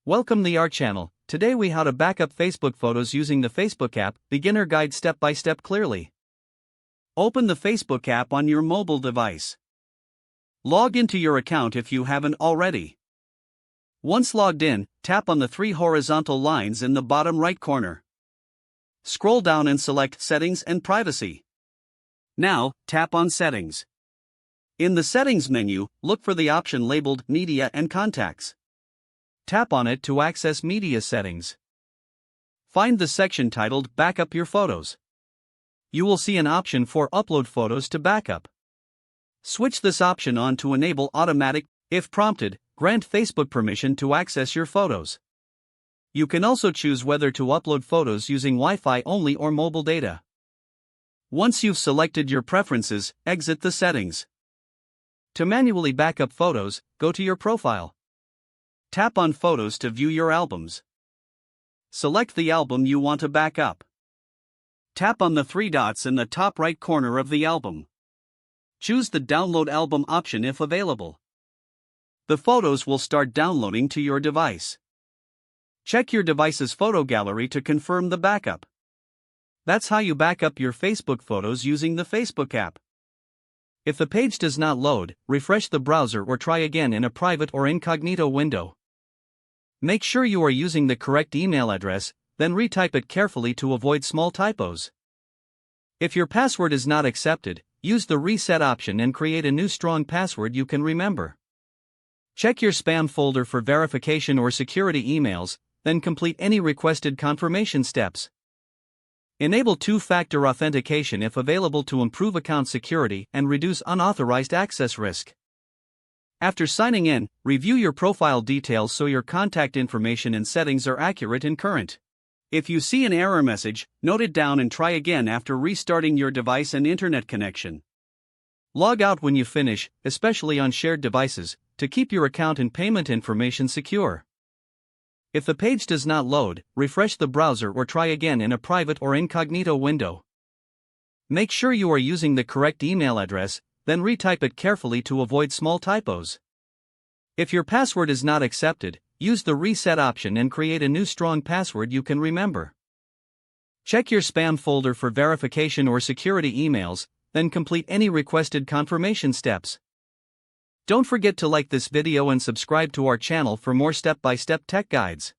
Welcome to our channel. Today we how to backup Facebook photos using the Facebook app, beginner guide step by step clearly. Open the Facebook app on your mobile device. Log into your account if you haven't already. Once logged in, tap on the three horizontal lines in the bottom right corner. Scroll down and select Settings and Privacy. Now, tap on Settings. In the Settings menu, look for the option labeled Media and Contacts. Tap on it to access media settings. Find the section titled Backup Your Photos. You will see an option for Upload Photos to Backup. Switch this option on to enable automatic. If prompted, grant Facebook permission to access your photos. You can also choose whether to upload photos using Wi-Fi only or mobile data. Once you've selected your preferences, exit the settings. To manually backup photos, go to your profile. Tap on Photos to view your albums. Select the album you want to back up. Tap on the three dots in the top right corner of the album. Choose the Download Album option if available. The photos will start downloading to your device. Check your device's photo gallery to confirm the backup. That's how you back up your Facebook photos using the Facebook app. If the page does not load, refresh the browser or try again in a private or incognito window. Make sure you are using the correct email address, then retype it carefully to avoid small typos. If your password is not accepted, use the reset option and create a new strong password you can remember. Check your spam folder for verification or security emails, then complete any requested confirmation steps. Enable two-factor authentication if available to improve account security and reduce unauthorized access risk. After signing in, review your profile details so your contact information and settings are accurate and current. If you see an error message, note it down and try again after restarting your device and internet connection. Log out when you finish, especially on shared devices, to keep your account and payment information secure. If the page does not load, refresh the browser or try again in a private or incognito window. Make sure you are using the correct email address, then retype it carefully to avoid small typos. If your password is not accepted, use the reset option and create a new strong password you can remember. Check your spam folder for verification or security emails, then complete any requested confirmation steps. Don't forget to like this video and subscribe to our channel for more step-by-step tech guides.